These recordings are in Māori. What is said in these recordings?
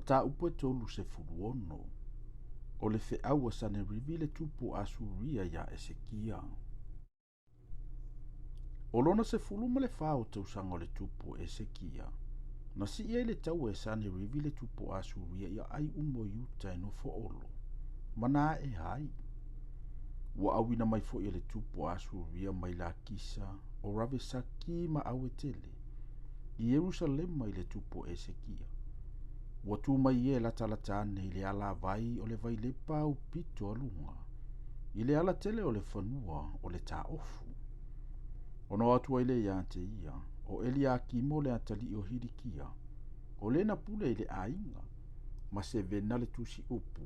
ta upo tolu se fuluono. O le fe aua Sanerivi le tupu asuria ia Esekia. O lona se fuluma le fao tausaga o le tupu Esekia. Na si ia le tau Sanerivi le tupu asuria ia ai umo yuta e no fo'olo. Mana e hai. Ua awina mai fo ia le tupu asuria mai la kisa o Ravesaki ma awetele. I Yerusalema i le tupu Esekia. Ua tu mai e la talatane i le ala vai o le vai lepa au pito alunga. I le ala tele o le whanua o le ta ofu. Ono atua i le ia te ia, o Eliakimo le atali o Hilikia. O le na pule i le ainga, ma se vena le tusi upu.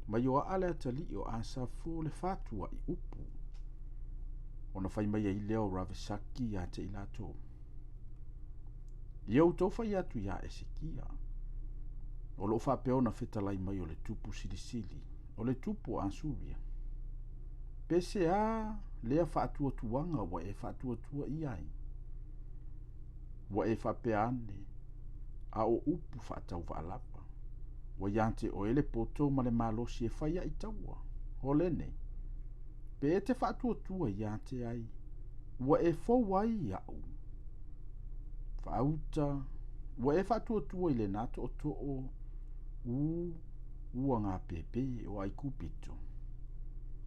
Ma yo ale atali o Asafo le fatua i upu. Ona fai mai i leo Ravesaki ia te ilato. Iau tau fai atu ia Esekia. O lo fa peona fetalai mai o le tupu silisili, o le tupu Asuria. Pese a lea faatua tuanga wa e faatua tua iai. Wa e fa peane a o upu faatau vaalapa. Wa yante o ele poto ma le malosi e faya i taua. O lene. Pe e te faatua tua yante ai. Wa e fo wai au. Faauta. Wa e faatua tua i le nato o to'o. Ua ngā pepe o ai kupito.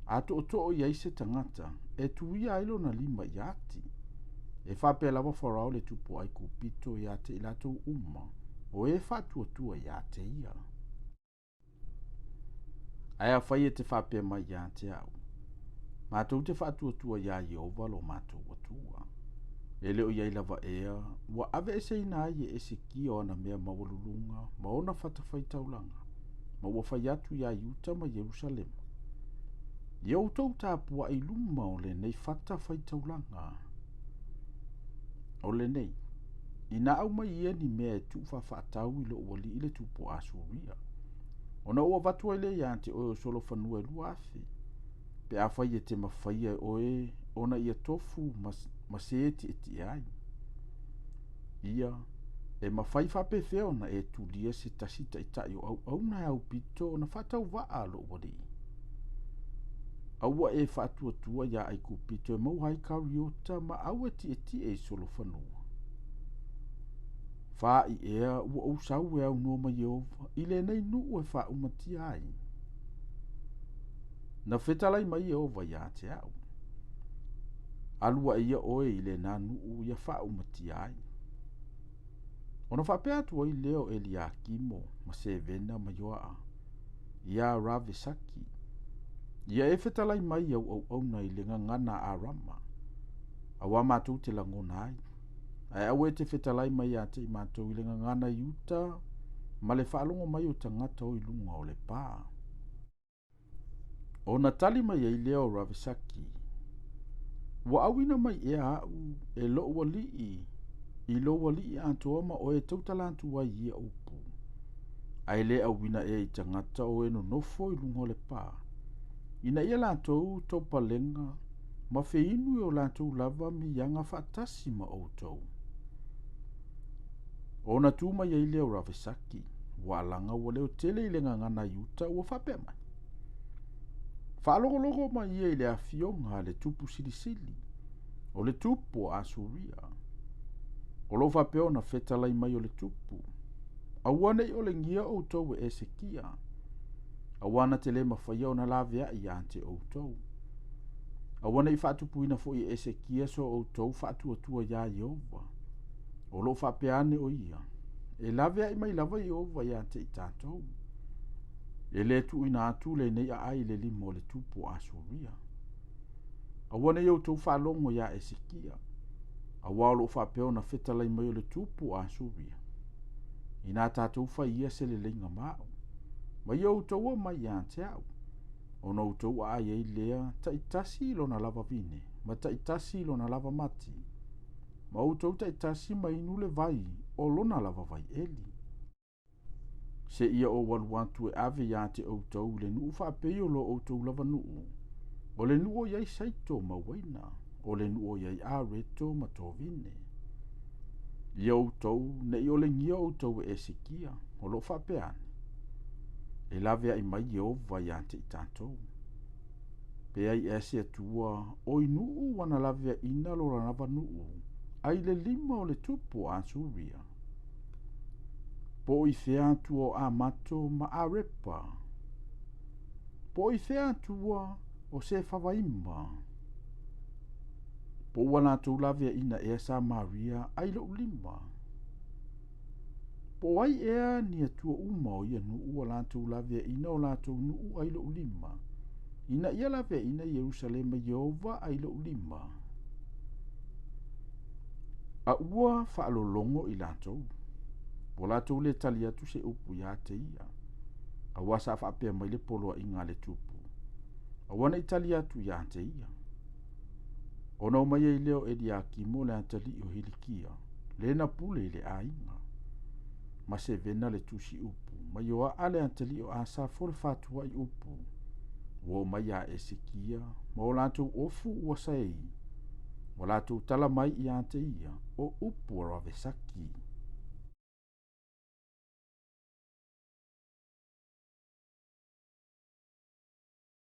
Ato o to'o i aise tangata, e tuia ailo na lima i ati. E whape lawa wharau le tupu ai kupito i ate i lato umma, o e whatua tua i ate ia. Aia whai e te whape mai i ate au. Mātou te whatua tua i a Iova lo mātou watua. E leo iai lava ea, wa ave e seina ai e Esekia o ana mea mawalulunga, ma ona whatawhai taulanga, ma ua whai atu ia Iuta ma Yerusalema. Iau tau tāpua i luma o le nei whatawhai taulanga. O le nei, ina au mai ia ni mea e tuwha whaatau i lo uali i le tupu Asuria. Ona ua vatua i le ia te oe o solo whanua e luafi, pe a whai e te mawhaia oe ona ia tofu maseeti e ti ai. Ia, e mawhai whape whiona e tulia se tasita i tai o au na au pito na whatau waa lo wari. Aua e whaatua tua ia ai kupito e mau hai kauriota ma au e ti e solo whanua. Wha i ea ua au sau e au noma Yehova, i le nei nuu e wha umati ai. Na whetalai mai Yehova ia te au. Alua ia oe i le nanu ia wha umati ai. Ona whapea atua i leo Eliakimo ma sevena ma yoa. Ia Ravesaki. Ia e whetalai mai au na i le ngangana a rama. Awa mātou te langona ai. Ai au e te whetalai mai a te i mātou i le ngangana Iuta ma le whaalongo mai o tangata o i lunga o le pā. Ona tali mai i leo Ravesaki. Wa awina mai e au e lo wali i lo wali antoa ma o e tautalantu wa ia upu. Ai le awina e i tangata o e no nofo i lungo le pā. Ina ia lantou tau palenga ma fe inu o lantou lava mi yanga fatasi ma outou. Ona tuma ia i leo Ravesaki. Wa alanga wa leo tele i le ngangana Iuta ua whape mai. Whaalogologo ma ia i le afionga le tupu silisili. O le tupu Asuria. O lo whapeo na whetalai mai o le tupu. Awane i o le ngia o tau e Esekia. Awana te le mawhaia o na lavea i ante o tau. Awana i whaatupuina fo i Esekia so o tau whaatuatua ia Yehova. O lo whapeane o ia. E lavea i mai lava Yehova i ante i tātou. E le tu ina atu le nei a ai le limo le tupu Asuria. Awana i o tau whalongo ia Esekia. Awa lo whapeo na whetalai mai o le tupu Asuria. Ina tātou whai ia se le lenga mao. Ma iau taua mai ia te au. Ono utau a ia i lea ta itasi ilo na lava vine. Ma ta itasi ilo na lava mati. Ma utau ta itasi ma inu le vai o lona lava vai eli. Se ia o waluantu e ave ia te outau le nuu whapeo lo outau lava nuu. O le nuu o iai saito ma waina. O le nuu o iai a reto ma tovine. Ia outau ne i o le ngia outau e Esekia. O lo whapeane. e lave ai mai Iova ia te i tātou. Pe ai e se atua o inuu wana lave ina lo ranava nuu, ai le 5 o le tupu a suria. Po i fea atua o a mato ma a repa. Po i fea atua o se whawaima. Po wana tu lave ina e sa Maria ai lo 5. Po ai ea ni atua uma o ia nuu o la tu lave ina o la tu nuu ai lo 5. Ina ia lave ina Yerusalema Iova ai lo 5. A ua whaalolongo i latou. Po latou le tali atu se upu ia te ia. A ua sa whaapea mai le poloa inga le tupu. A wana i tali atu ia te ia. Ona o mai e leo e di akimo le antali o hilikia. Le na pule i le ainga. Ma se vena le tusi upu. Ma yo a ale antali o asa fore fatua i upu. Wo mai a Esekia. Ma o latou ofu ua sei. O latou tala mai i ante ia. O upu o ravesaki.